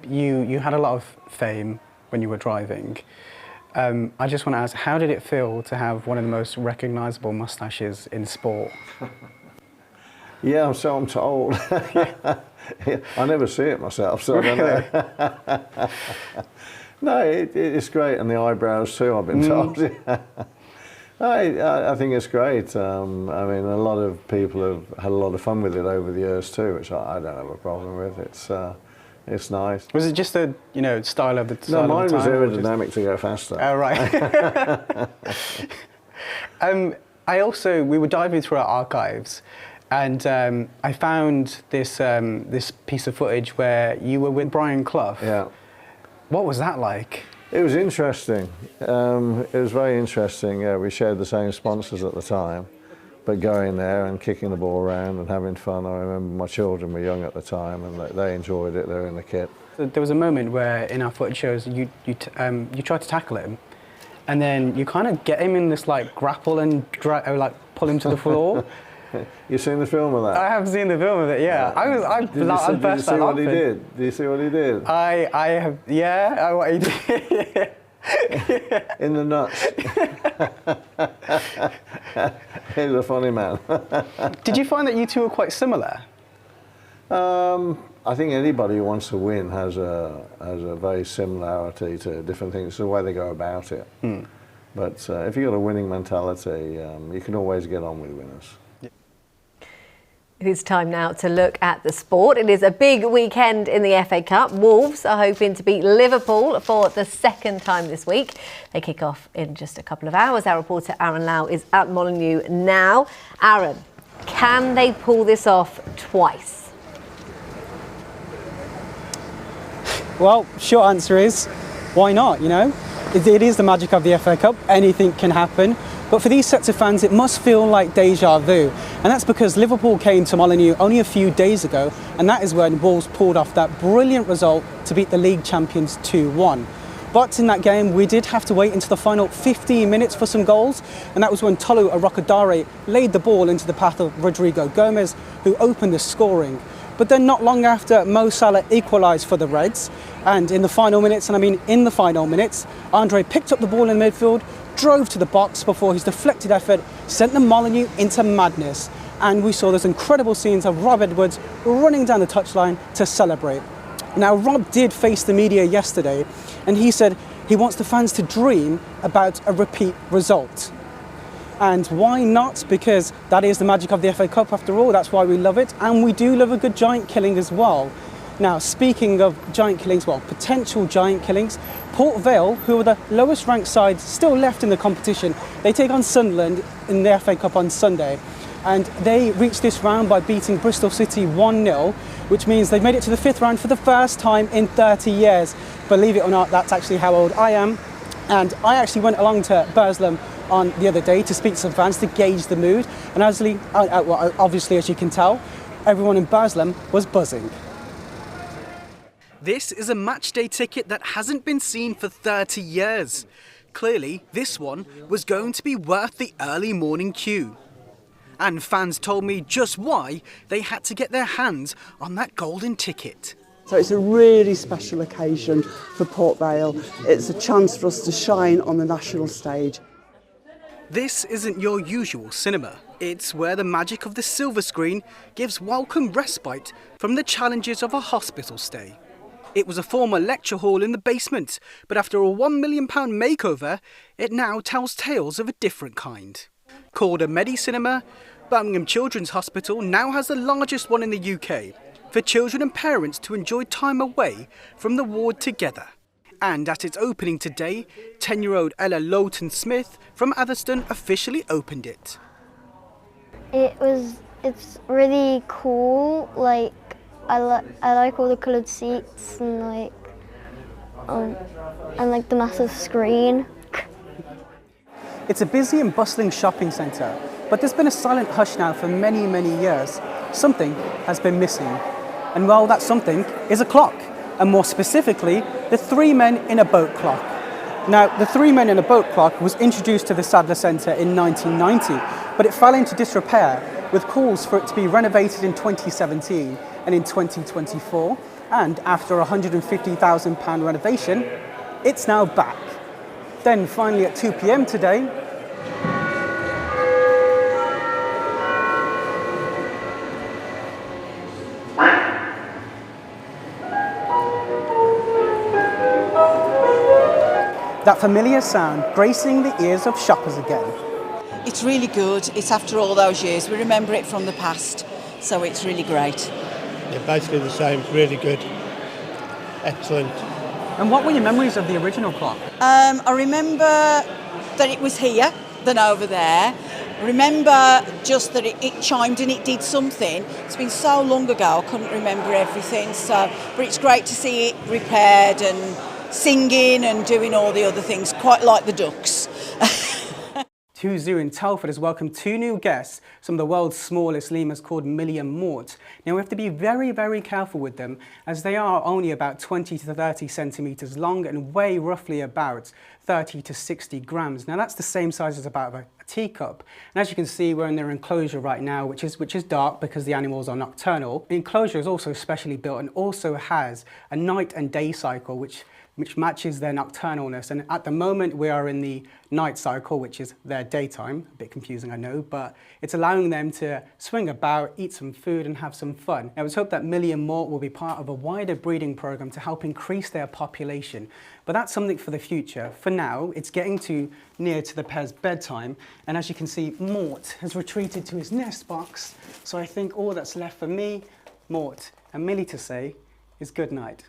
you had a lot of fame when you were driving. I just want to ask, how did it feel to have one of the most recognisable moustaches in sport? Yeah, so I'm told. I never see it myself, so really? I don't know. No, it's great, and the eyebrows too, I've been told. I think it's great. I mean, a lot of people have had a lot of fun with it over the years too, which I don't have a problem with. It's nice. Was it just the style of the time? No, mine was aerodynamic to go faster. Oh right. We were diving through our archives, and I found this this piece of footage where you were with Brian Clough. Yeah. What was that like? It was interesting. It was very interesting. Yeah, we shared the same sponsors at the time, but going there and kicking the ball around and having fun. I remember my children were young at the time, and they enjoyed it. They were in the kit. There was a moment where in our footage shows you tried to tackle him, and then you kind of get him in this like grapple and pull him to the floor. You seen the film of that? I have seen the film of it. Yeah, Did you see what he did? Do you see what he did? I have. Yeah, what he did. In the nuts. He's a funny man. Did you find that you two were quite similar? I think anybody who wants to win has a very similarity to different things. It's the way they go about it. But if you've got a winning mentality, you can always get on with winners. It is time now to look at the sport. It is a big weekend in the FA Cup. Wolves are hoping to beat Liverpool for the second time this week. They kick off in just a couple of hours. Our reporter Arun Lal is at Molineux now. Arun, can they pull this off twice? Well, short answer is, why not, It is the magic of the FA Cup. Anything can happen. But for these sets of fans, it must feel like deja vu. And that's because Liverpool came to Molineux only a few days ago, and that is when Wolves pulled off that brilliant result to beat the league champions 2-1. But in that game, we did have to wait until the final 15 minutes for some goals, and that was when Tolu Arokadare laid the ball into the path of Rodrigo Gomez, who opened the scoring. But then not long after, Mo Salah equalised for the Reds, and in the final minutes, Andre picked up the ball in midfield, drove to the box before his deflected effort sent the Molineux into madness. And we saw those incredible scenes of Rob Edwards running down the touchline to celebrate. Now, Rob did face the media yesterday, and he said he wants the fans to dream about a repeat result. And why not? Because that is the magic of the FA Cup after all. That's why we love it. And we do love a good giant killing as well. Now, speaking of giant killings, potential giant killings, Port Vale, who are the lowest ranked side still left in the competition, they take on Sunderland in the FA Cup on Sunday. And they reached this round by beating Bristol City 1-0, which means they've made it to the fifth round for the first time in 30 years. Believe it or not, that's actually how old I am. And I actually went along to Burslem on the other day to speak to some fans to gauge the mood. And obviously, as you can tell, everyone in Burslem was buzzing. This is a matchday ticket that hasn't been seen for 30 years. Clearly, this one was going to be worth the early morning queue. And fans told me just why they had to get their hands on that golden ticket. So it's a really special occasion for Port Vale. It's a chance for us to shine on the national stage. This isn't your usual cinema. It's where the magic of the silver screen gives welcome respite from the challenges of a hospital stay. It was a former lecture hall in the basement, but after a £1 million makeover, it now tells tales of a different kind. Called a Medi-Cinema, Birmingham Children's Hospital now has the largest one in the UK, for children and parents to enjoy time away from the ward together. And at its opening today, 10-year-old Ella Lowton-Smith from Atherstone officially opened it. It's really cool, I like all the coloured seats and the massive screen. It's a busy and bustling shopping centre, but there's been a silent hush now for many, many years. Something has been missing. And well, that something is a clock, and more specifically, the Three Men in a Boat clock. Now, the Three Men in a Boat clock was introduced to the Sadler Centre in 1990, but it fell into disrepair with calls for it to be renovated in 2017 and in 2024. And after a £150,000 renovation, it's now back. Then finally at 2 p.m. today, that familiar sound gracing the ears of shoppers again. It's really good. It's after all those years. We remember it from the past, so it's really great. Yeah, basically the same, really good. Excellent. And what were your memories of the original clock? I remember that it was here than over there. I remember just that it chimed and it did something. It's been so long ago, I couldn't remember everything. But it's great to see it repaired and singing and doing all the other things, quite like the ducks. Two Zoo in Telford has welcomed two new guests, some of the world's smallest lemurs called Millie and Mort. Now we have to be very, very careful with them as they are only about 20 to 30 centimetres long and weigh roughly about 30 to 60 grams. Now that's the same size as about a teacup. And as you can see, we're in their enclosure right now, which is dark because the animals are nocturnal. The enclosure is also specially built and also has a night and day cycle, which matches their nocturnalness. And at the moment we are in the night cycle, which is their daytime. A bit confusing, I know, but it's allowing them to swing about, eat some food and have some fun. Now it's hoped that Millie and Mort will be part of a wider breeding program to help increase their population. But that's something for the future. For now, it's getting too near to the pair's bedtime. And as you can see, Mort has retreated to his nest box. So I think all that's left for me, Mort and Millie to say is good night.